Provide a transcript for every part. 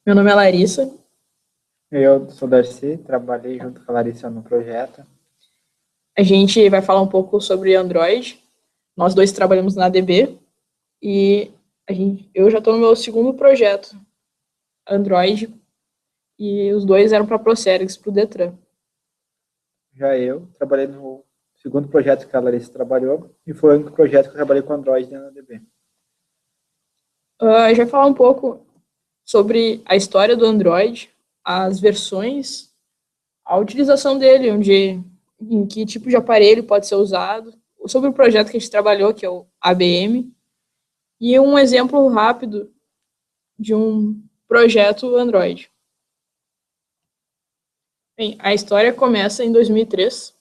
Meu nome é Larissa. Eu sou Darcy, trabalhei junto com a Larissa no projeto. A gente vai falar um pouco sobre Android. Nós dois trabalhamos na ADB e eu já estou no meu segundo projeto, Android, e os dois eram para a Procergs, para o Detran. Já eu trabalhei no segundo projeto que a Larissa trabalhou e foi o único projeto que eu trabalhei com Android dentro da DB. A gente vai falar um pouco sobre a história do Android, as versões, a utilização dele, em que tipo de aparelho pode ser usado, sobre o projeto que a gente trabalhou, que é o ABM, e um exemplo rápido de um projeto Android. Bem, a história começa em 2003,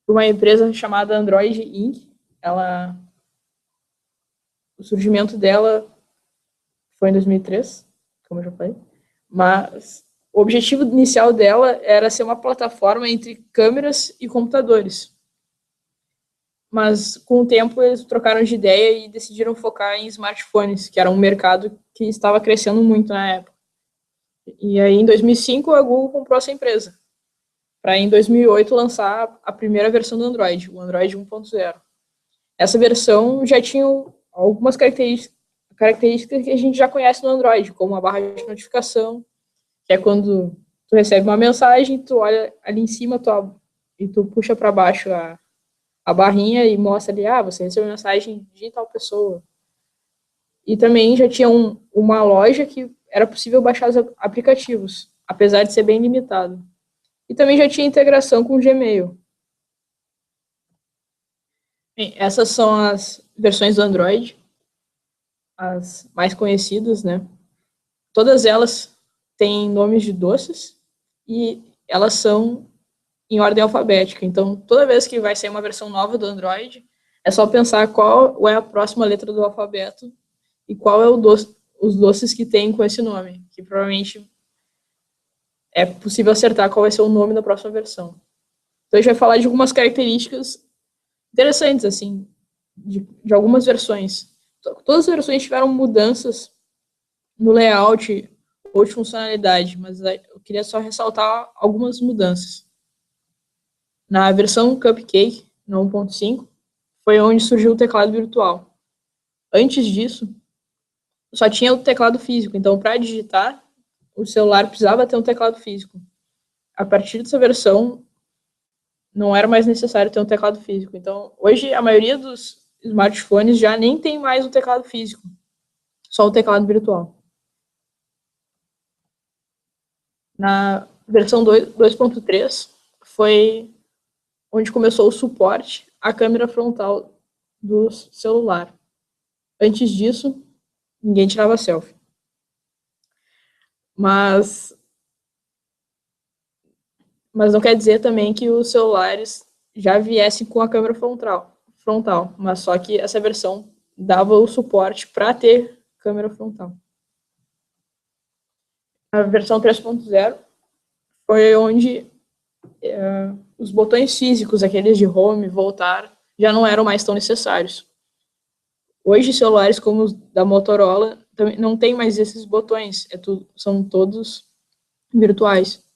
por uma empresa chamada Android Inc. O surgimento dela foi em 2003, como eu já falei, mas o objetivo inicial dela era ser uma plataforma entre câmeras e computadores. Mas, com o tempo, eles trocaram de ideia e decidiram focar em smartphones, que era um mercado que estava crescendo muito na época. E aí, em 2005, a Google comprou essa empresa, para em 2008 lançar a primeira versão do Android, o Android 1.0. Essa versão já tinha algumas características que a gente já conhece no Android, como a barra de notificação, que é quando tu recebe uma mensagem, tu olha ali em cima e tu puxa para baixo a barrinha e mostra ali, você recebeu mensagem de tal pessoa. E também já tinha uma loja que era possível baixar os aplicativos, apesar de ser bem limitado. E também já tinha integração com o Gmail. Bem, essas são as versões do Android, as mais conhecidas, né? Todas elas têm nomes de doces e elas são em ordem alfabética. Então, toda vez que vai sair uma versão nova do Android, é só pensar qual é a próxima letra do alfabeto e qual é os doces que tem com esse nome, que provavelmente é possível acertar qual vai ser o nome da próxima versão. Então, a gente vai falar de algumas características interessantes, assim, de algumas versões. Todas as versões tiveram mudanças no layout ou de funcionalidade, mas eu queria só ressaltar algumas mudanças. Na versão Cupcake, na 1.5, foi onde surgiu o teclado virtual. Antes disso, só tinha o teclado físico, então para digitar, o celular precisava ter um teclado físico. A partir dessa versão, não era mais necessário ter um teclado físico. Então, hoje, a maioria dos smartphones já nem tem mais o teclado físico, só o teclado virtual. Na versão 2.3, foi onde começou o suporte à câmera frontal do celular. Antes disso, ninguém tirava selfie. Mas não quer dizer também que os celulares já viessem com a câmera frontal, mas só que essa versão dava o suporte para ter câmera frontal. A versão 3.0 foi onde os botões físicos, aqueles de home, voltar, já não eram mais tão necessários. Hoje, celulares como os da Motorola não tem mais esses botões, são todos virtuais.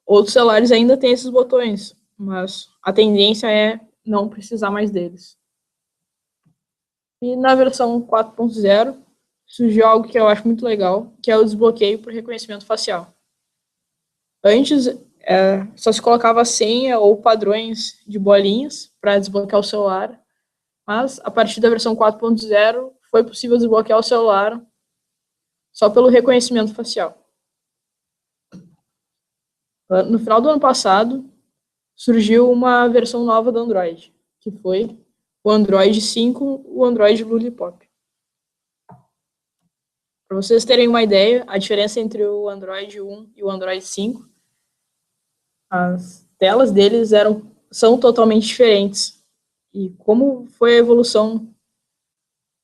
Outros celulares ainda têm esses botões, mas a tendência é não precisar mais deles. E na versão 4.0 surgiu algo que eu acho muito legal, que é o desbloqueio por reconhecimento facial. Antes, só se colocava senha ou padrões de bolinhas para desbloquear o celular, mas a partir da versão 4.0 foi possível desbloquear o celular só pelo reconhecimento facial. No final do ano passado, surgiu uma versão nova do Android, que foi o Android 5, o Android Lollipop. Para vocês terem uma ideia, a diferença entre o Android 1 e o Android 5, as telas deles são totalmente diferentes. E como foi a evolução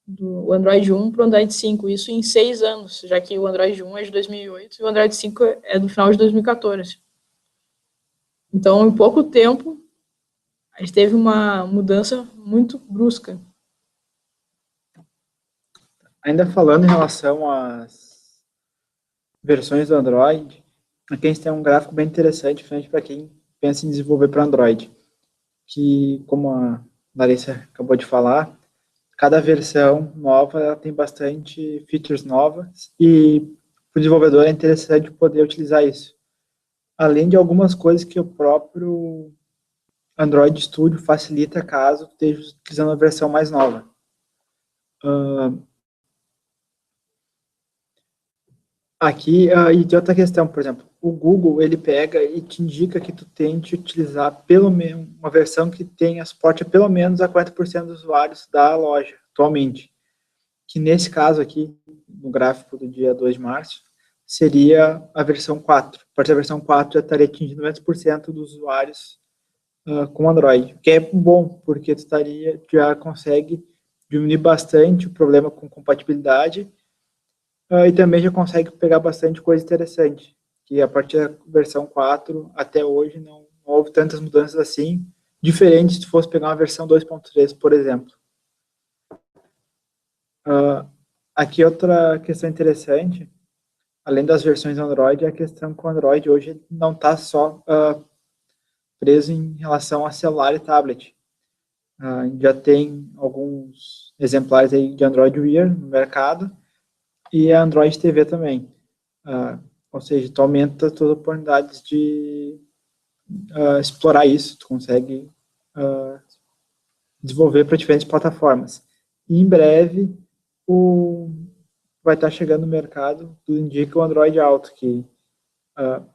do Android 1 para o Android 5? Isso em 6 anos, já que o Android 1 é de 2008 e o Android 5 é do final de 2014. Então, em pouco tempo, a gente teve uma mudança muito brusca. Ainda falando em relação às versões do Android, aqui a gente tem um gráfico bem interessante, principalmente para quem pensa em desenvolver para Android, que, como a Larissa acabou de falar, cada versão nova ela tem bastante features novas e para o desenvolvedor é interessante poder utilizar isso. Além de algumas coisas que o próprio Android Studio facilita caso esteja utilizando a versão mais nova. Aqui, e de outra questão, por exemplo, o Google, ele pega e te indica que tu tente utilizar pelo menos uma versão que tenha suporte a pelo menos a 40% dos usuários da loja, atualmente. Que nesse caso aqui, no gráfico do dia 2 de março, seria a versão 4. A partir da versão 4 já estaria atingindo 90% dos usuários com Android, o que é bom, porque tu já consegue diminuir bastante o problema com compatibilidade e também já consegue pegar bastante coisa interessante, que a partir da versão 4 até hoje não houve tantas mudanças assim, diferente se tu fosse pegar uma versão 2.3, por exemplo. Aqui outra questão interessante, além das versões Android, é a questão que o Android hoje não está só preso em relação a celular e tablet. Já tem alguns exemplares aí de Android Wear no mercado e a Android TV também. Ou seja, tu aumenta as tuas oportunidades de explorar isso, tu consegue desenvolver para diferentes plataformas. E em breve vai estar chegando no mercado, tudo indica o Android Auto, que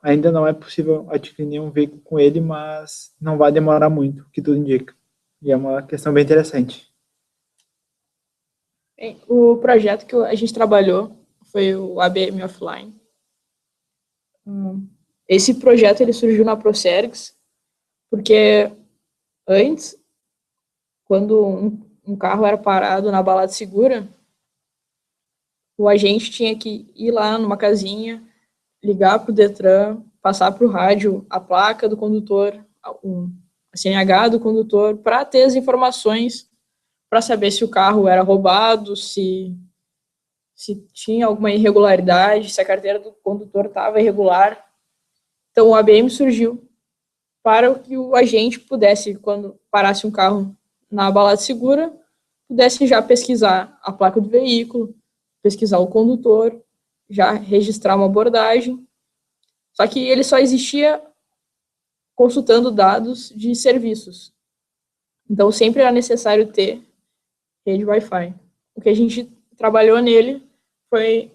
ainda não é possível adquirir nenhum veículo com ele, mas não vai demorar muito, o que tudo indica. E é uma questão bem interessante. O projeto que a gente trabalhou foi o ABM Offline. Esse projeto ele surgiu na Procergs, porque antes, quando um carro era parado na balada segura, o agente tinha que ir lá numa casinha, ligar para o Detran, passar para o rádio a placa do condutor, a CNH do condutor, para ter as informações para saber se o carro era roubado, se tinha alguma irregularidade, se a carteira do condutor estava irregular. Então, o ABM surgiu para que o agente pudesse, quando parasse um carro na balada segura, pudesse já pesquisar a placa do veículo, pesquisar o condutor, já registrar uma abordagem. Só que ele só existia consultando dados de serviços. Então, sempre era necessário ter rede Wi-Fi. O que a gente trabalhou nele foi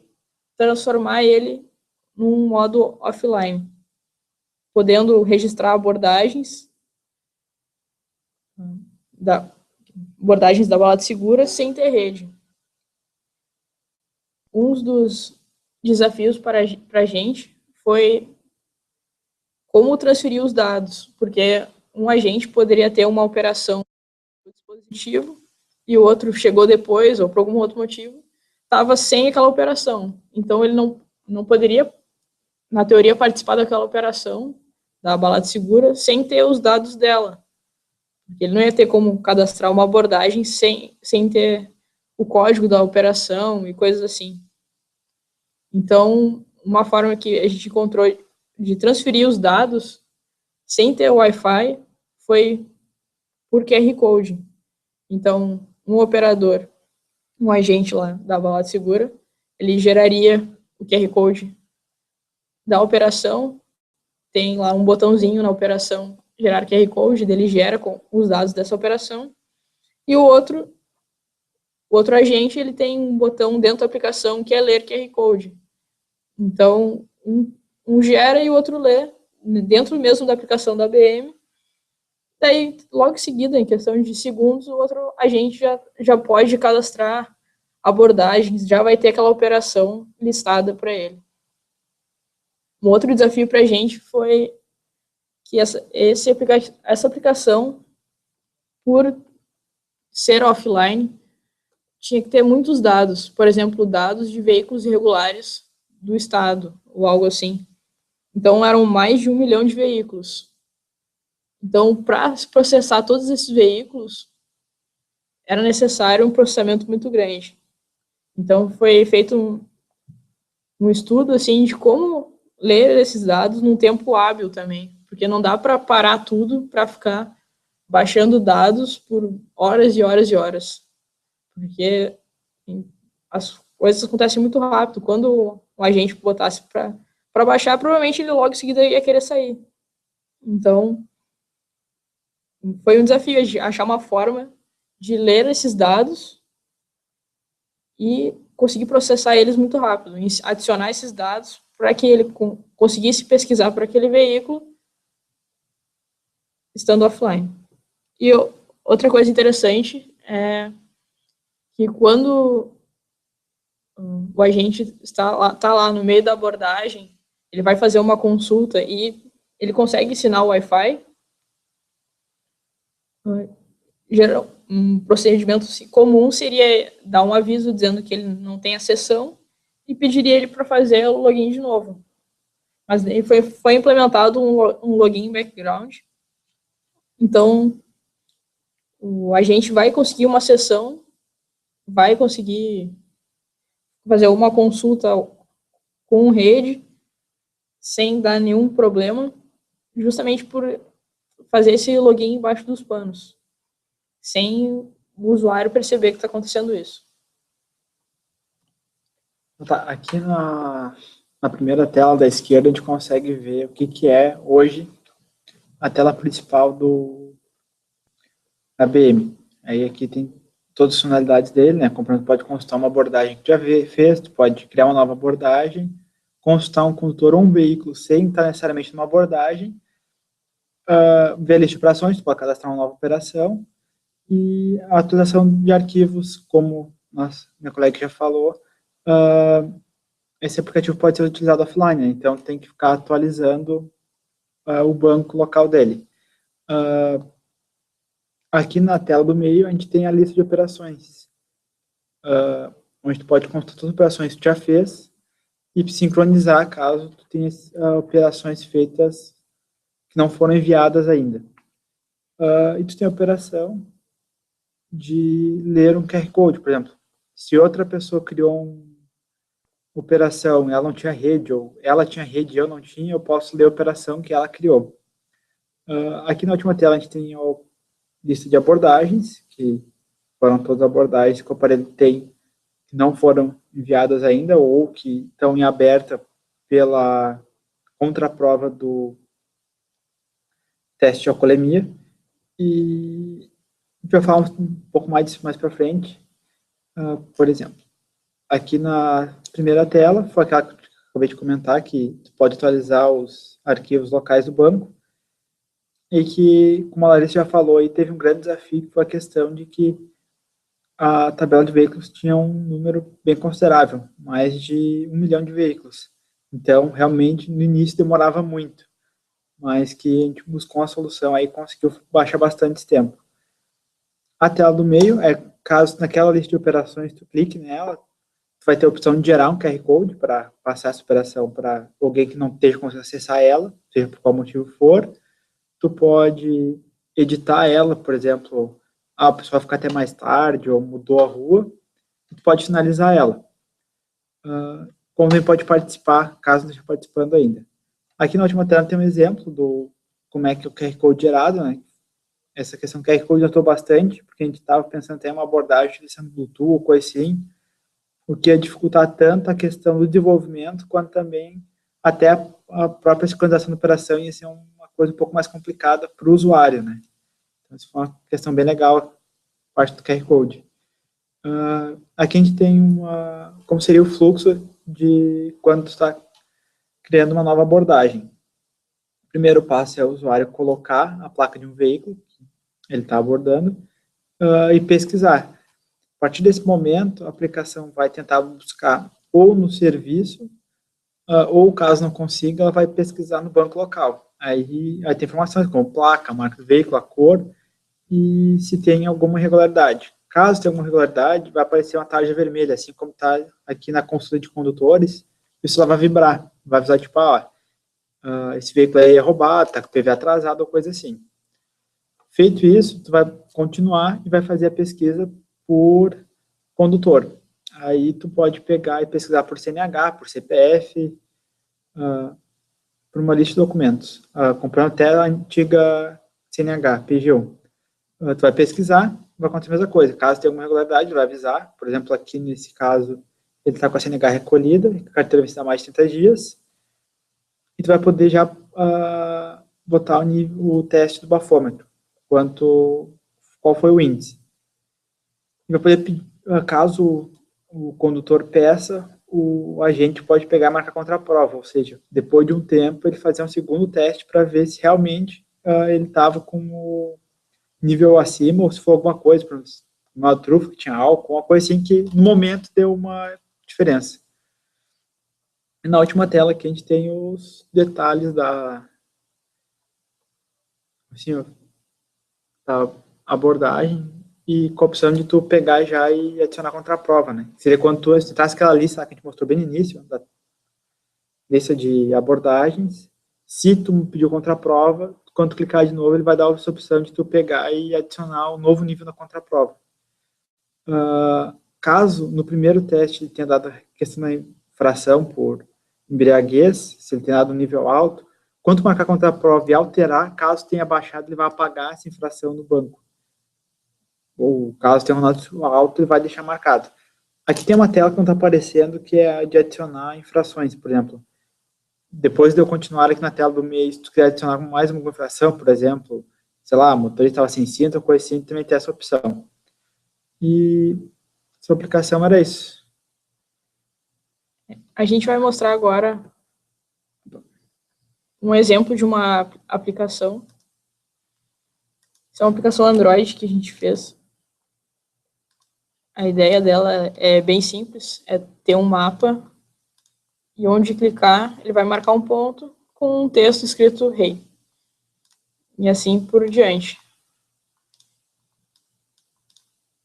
transformar ele num modo offline, podendo registrar abordagens da balada segura sem ter rede. Um dos desafios para a gente foi como transferir os dados, porque um agente poderia ter uma operação do dispositivo e o outro chegou depois, ou por algum outro motivo, estava sem aquela operação. Então, ele não poderia, na teoria, participar daquela operação da balada segura sem ter os dados dela. Ele não ia ter como cadastrar uma abordagem sem ter o código da operação e coisas assim. Então, uma forma que a gente encontrou de transferir os dados sem ter o Wi-Fi foi por QR Code. Então, um operador, um agente lá da balada segura, ele geraria o QR Code da operação, tem lá um botãozinho na operação gerar QR Code, ele gera com os dados dessa operação, e o outro agente, ele tem um botão dentro da aplicação que é ler QR Code. Então, um gera e o outro lê, dentro mesmo da aplicação da ABM. Daí, logo em seguida, em questão de segundos, o outro agente já pode cadastrar abordagens, já vai ter aquela operação listada para ele. Um outro desafio para a gente foi que essa aplicação, por ser offline, tinha que ter muitos dados, por exemplo, dados de veículos irregulares do estado, ou algo assim. Então, eram mais de 1 milhão de veículos. Então, para processar todos esses veículos, era necessário um processamento muito grande. Então, foi feito um estudo assim de como ler esses dados num tempo hábil também, porque não dá para parar tudo para ficar baixando dados por horas e horas e horas, porque as coisas acontecem muito rápido. Quando o agente botasse para baixar, provavelmente ele logo em seguida ia querer sair. Então, foi um desafio de achar uma forma de ler esses dados e conseguir processar eles muito rápido, adicionar esses dados para que ele conseguisse pesquisar por aquele veículo estando offline. E outra coisa interessante é que quando o agente tá lá no meio da abordagem, ele vai fazer uma consulta e ele consegue ensinar o Wi-Fi, um procedimento comum seria dar um aviso dizendo que ele não tem a sessão e pediria ele para fazer o login de novo. Mas foi implementado um login background. Então, o agente vai conseguir uma sessão, vai conseguir fazer uma consulta com rede sem dar nenhum problema, justamente por fazer esse login embaixo dos panos, sem o usuário perceber que está acontecendo isso. Tá, aqui na primeira tela da esquerda a gente consegue ver o que é hoje a tela principal do ABM. Aí aqui tem todas as funcionalidades dele, né? Como pode consultar uma abordagem que já fez, tu pode criar uma nova abordagem, consultar um condutor ou um veículo sem estar necessariamente numa abordagem, ver a lista de operações, tu pode cadastrar uma nova operação, e a atualização de arquivos, como minha colega já falou, esse aplicativo pode ser utilizado offline, né? Então tem que ficar atualizando o banco local dele. Aqui na tela do meio a gente tem a lista de operações, onde tu pode consultar todas as operações que tu já fez e sincronizar caso tu tenha operações feitas que não foram enviadas ainda. E tu tem a operação de ler um QR Code, por exemplo. Se outra pessoa criou uma operação, ela não tinha rede, ou ela tinha rede e eu não tinha, eu posso ler a operação que ela criou. Aqui na última tela a gente tem a lista de abordagens, que foram todas as abordagens que o aparelho tem, que não foram enviadas ainda, ou que estão em aberta pela contraprova do teste de alcoolemia. E a gente vai falar um pouco mais disso mais para frente. Por exemplo, aqui na primeira tela, foi aquela que eu acabei de comentar, que tu pode atualizar os arquivos locais do banco, e que, como a Larissa já falou, aí teve um grande desafio, que foi a questão de que a tabela de veículos tinha um número bem considerável, mais de 1 milhão de veículos. Então, realmente, no início demorava muito, mas que a gente buscou uma solução aí, conseguiu baixar bastante esse tempo. A tela do meio é, caso naquela lista de operações tu clique nela, tu vai ter a opção de gerar um QR Code para passar essa operação para alguém que não esteja conseguindo acessar ela, seja por qual motivo for. Tu pode editar ela, por exemplo, a pessoa vai ficar até mais tarde, ou mudou a rua, tu pode finalizar ela. Como também pode participar, caso não esteja participando ainda. Aqui na última tela tem um exemplo do como é que o QR Code gerado, né? Essa questão do QR Code ajudou bastante, porque a gente estava pensando até em uma abordagem utilizando Bluetooth ou coisa assim, o que ia dificultar tanto a questão do desenvolvimento, quanto também até a própria sincronização da operação ia ser uma coisa um pouco mais complicada para o usuário, né? Então, isso foi uma questão bem legal, parte do QR Code. Aqui a gente tem como seria o fluxo de quando tu está criando uma nova abordagem. O primeiro passo é o usuário colocar a placa de um veículo que ele está abordando e pesquisar. A partir desse momento, a aplicação vai tentar buscar ou no serviço, ou caso não consiga, ela vai pesquisar no banco local. Aí tem informações como placa, marca do veículo, a cor e se tem alguma irregularidade. Caso tenha alguma irregularidade, vai aparecer uma tarja vermelha, assim como está aqui na consulta de condutores, isso lá vai vibrar, vai avisar tipo, esse veículo aí é roubado, está com o PV atrasado ou coisa assim. Feito isso, tu vai continuar e vai fazer a pesquisa por condutor. Aí tu pode pegar e pesquisar por CNH, por CPF, por uma lista de documentos, comprando até a antiga CNH, PGU. Tu vai pesquisar, vai acontecer a mesma coisa. Caso tenha alguma irregularidade, vai avisar. Por exemplo, aqui nesse caso, ele está com a CNH recolhida, a carteira vai estar mais de 30 dias, e tu vai poder já botar o teste do bafômetro, qual foi o índice. E vai poder, caso o condutor peça, o agente pode pegar e marcar contra a prova, ou seja, depois de um tempo ele fazer um segundo teste para ver se realmente ele estava com o nível acima, ou se for alguma coisa, uma trufa que tinha álcool, uma coisa assim que no momento deu uma diferença. E na última tela aqui a gente tem os detalhes da abordagem e com a opção de tu pegar já e adicionar contra a prova, né? Seria quando tu traz aquela lista que a gente mostrou bem no início, da lista de abordagens. Se tu pediu contra a prova, quando tu clicar de novo, ele vai dar essa opção de tu pegar e adicionar um novo nível na contraprova. Caso no primeiro teste ele tenha dado a questão da infração por embriaguez, se ele tenha dado um nível alto, quando marcar contra a prova e alterar, caso tenha baixado, ele vai apagar essa infração no banco. Ou caso tenha um nota alto, ele vai deixar marcado. Aqui tem uma tela que não está aparecendo, que é a de adicionar infrações, por exemplo. Depois de eu continuar aqui na tela do mês, se tu quiser adicionar mais uma infração, por exemplo, sei lá, o motorista estava sem cinto, ou coisa assim, também tem essa opção. E sua aplicação era isso. A gente vai mostrar agora um exemplo de uma aplicação. Essa é uma aplicação Android que a gente fez. A ideia dela é bem simples, é ter um mapa e onde clicar, ele vai marcar um ponto com um texto escrito Hey. E assim por diante.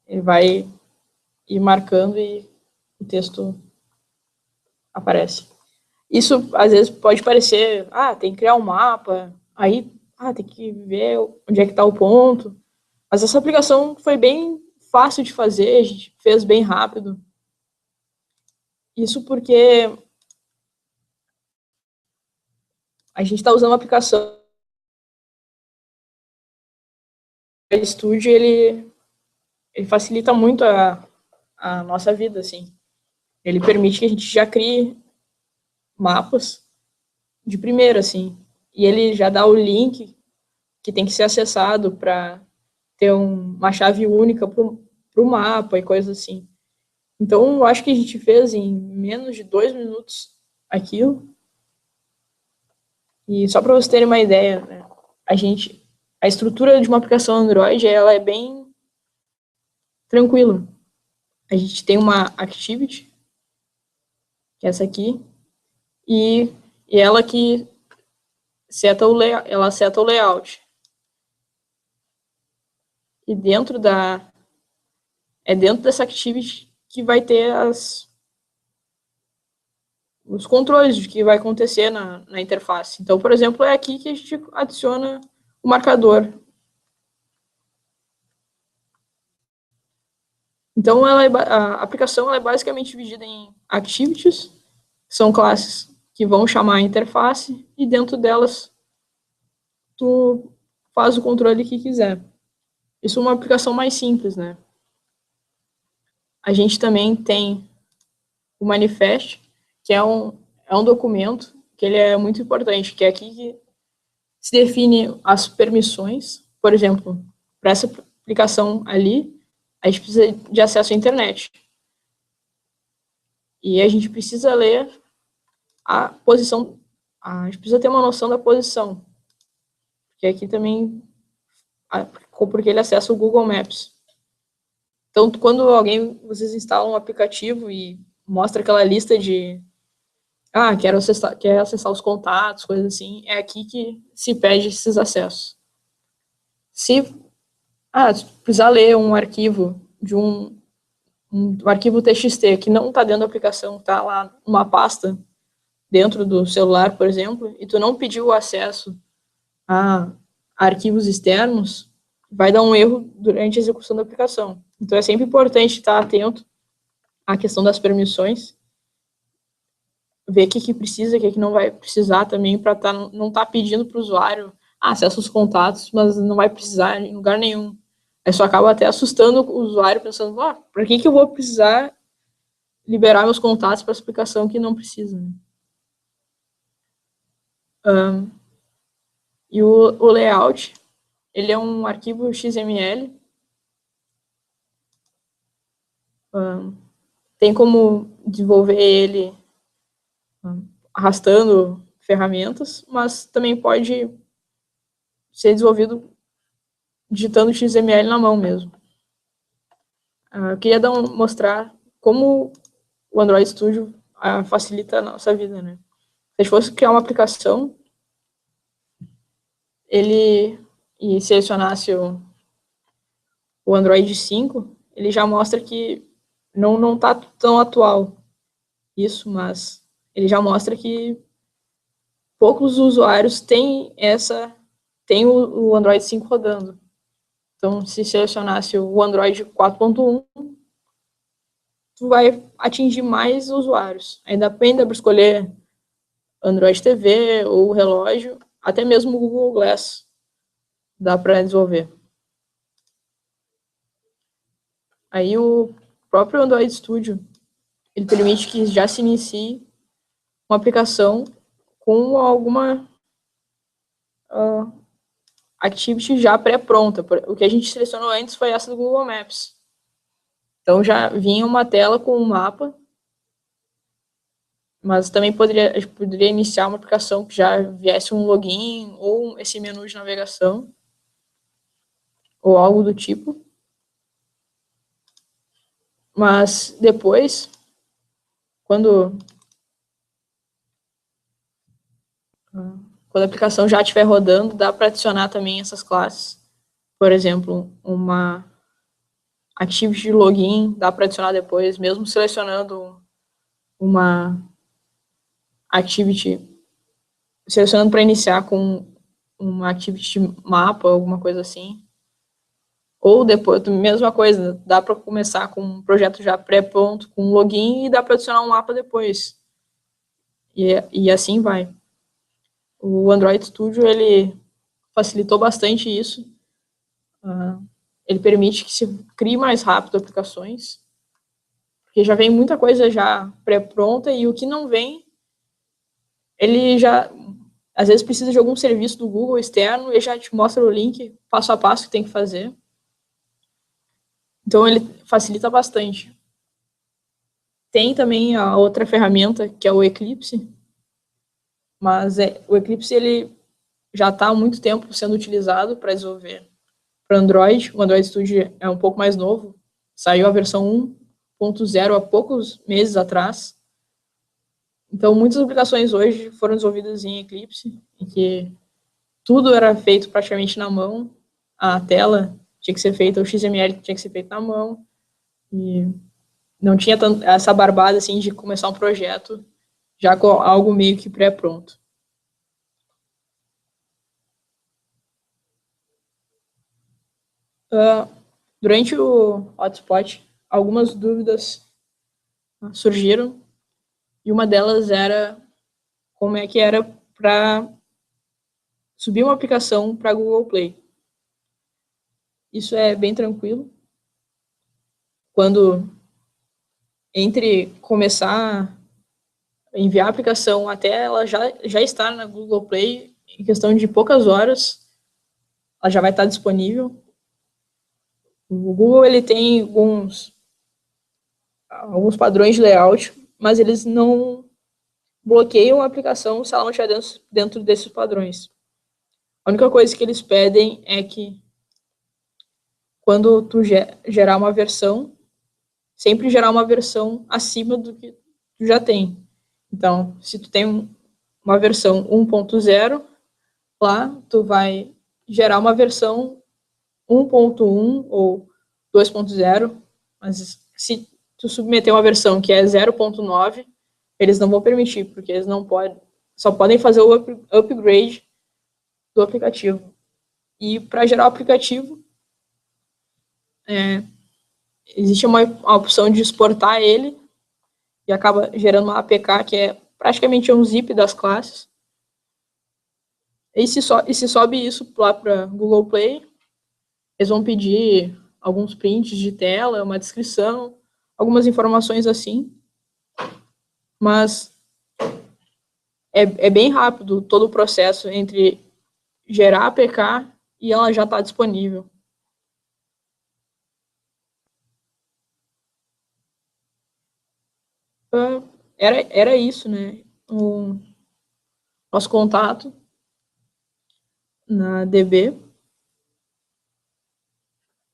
Ele vai ir marcando e o texto aparece. Isso, às vezes, pode parecer, tem que criar um mapa, aí, tem que ver onde é que está o ponto. Mas essa aplicação foi bem fácil de fazer, a gente fez bem rápido. Isso porque a gente está usando uma aplicação. O Studio, ele facilita muito a nossa vida, assim. Ele permite que a gente já crie mapas de primeira, assim. E ele já dá o link que tem que ser acessado para ter uma chave única para o mapa e coisas assim. Então, eu acho que a gente fez em menos de 2 minutos aquilo. E só para vocês terem uma ideia, né, a estrutura de uma aplicação Android, ela é bem tranquila. A gente tem uma activity, que é essa aqui, e ela que seta o layout. E dentro dessa activity que vai ter os controles de que vai acontecer na interface. Então, por exemplo, é aqui que a gente adiciona o marcador. Então, a aplicação é basicamente dividida em activities, que são classes que vão chamar a interface, e dentro delas, tu faz o controle que quiser. Isso é uma aplicação mais simples, né? A gente também tem o manifest, que é um documento que ele é muito importante, que é aqui que se define as permissões. Por exemplo, para essa aplicação ali, a gente precisa de acesso à internet. E a gente precisa ler a posição, a gente precisa ter uma noção da posição. Porque aqui também, porque ele acessa o Google Maps. Então, quando vocês instalam um aplicativo e mostra aquela lista de quer acessar os contatos, coisas assim, é aqui que se pede esses acessos. Se precisar ler um arquivo de um arquivo TXT que não está dentro da aplicação, está lá uma pasta dentro do celular, por exemplo, e tu não pediu acesso a arquivos externos, vai dar um erro durante a execução da aplicação. Então, é sempre importante estar atento a questão das permissões, ver o que precisa, o que não vai precisar também, para não estar pedindo para o usuário acesso aos contatos, mas não vai precisar em lugar nenhum. Isso acaba até assustando o usuário, pensando, para que eu vou precisar liberar meus contatos para essa aplicação que não precisa, né? E o layout, ele é um arquivo XML. Tem como desenvolver ele arrastando ferramentas, mas também pode ser desenvolvido digitando XML na mão mesmo. Eu queria mostrar como o Android Studio facilita a nossa vida, né? Se a gente fosse criar uma aplicação, e selecionasse o Android 5, ele já mostra que não está tão atual isso, mas ele já mostra que poucos usuários têm o Android 5 rodando. Então, se selecionasse o Android 4.1, tu vai atingir mais usuários. Ainda depende para escolher Android TV ou relógio, até mesmo o Google Glass dá para desenvolver. Aí o próprio Android Studio, ele permite que já se inicie uma aplicação com alguma activity já pré-pronta. O que a gente selecionou antes foi essa do Google Maps. Então já vinha uma tela com um mapa, mas também a gente poderia iniciar uma aplicação que já viesse um login ou esse menu de navegação ou algo do tipo. Mas depois, quando a aplicação já estiver rodando, dá para adicionar também essas classes. Por exemplo, uma activity de login, dá para adicionar depois, mesmo selecionando uma activity, selecionando para iniciar com uma activity mapa, alguma coisa assim. Ou depois, mesma coisa, dá para começar com um projeto já pré-pronto, com login, e dá para adicionar um mapa depois. E assim vai. O Android Studio, ele facilitou bastante isso. Ele permite que se crie mais rápido aplicações, porque já vem muita coisa já pré-pronta, e o que não vem, ele já, às vezes, precisa de algum serviço do Google externo, e já te mostra o link, passo a passo, que tem que fazer. Então, ele facilita bastante. Tem também a outra ferramenta, que é o Eclipse, mas o Eclipse, ele já está há muito tempo sendo utilizado para desenvolver para Android. O Android Studio é um pouco mais novo, saiu a versão 1.0 há poucos meses atrás. Então, muitas aplicações hoje foram desenvolvidas em Eclipse, em que tudo era feito praticamente na mão, a tela tinha que ser feita, o XML tinha que ser feito na mão, e não tinha essa barbada assim de começar um projeto já com algo meio que pré-pronto. Durante o hotspot, algumas dúvidas surgiram, e uma delas era como é que era para subir uma aplicação para Google Play. Isso é bem tranquilo. Quando entre começar a enviar a aplicação até ela já estar na Google Play, em questão de poucas horas, ela já vai estar disponível. O Google, ele tem alguns padrões de layout, mas eles não bloqueiam a aplicação se ela não estiver dentro desses padrões. A única coisa que eles pedem é que quando tu gerar uma versão, sempre gerar uma versão acima do que tu já tem. Então, se tu tem uma versão 1.0, lá tu vai gerar uma versão 1.1 ou 2.0, mas se tu submeter uma versão que é 0.9, eles não vão permitir, porque eles não podem, só podem fazer o upgrade do aplicativo. E para gerar o aplicativo, existe uma opção de exportar ele que acaba gerando uma APK, que é praticamente um zip das classes. E se sobe isso lá para Google Play, eles vão pedir alguns prints de tela, uma descrição, algumas informações assim. Mas é bem rápido todo o processo entre gerar a APK e ela já está disponível. Era isso, né? O nosso contato na DB.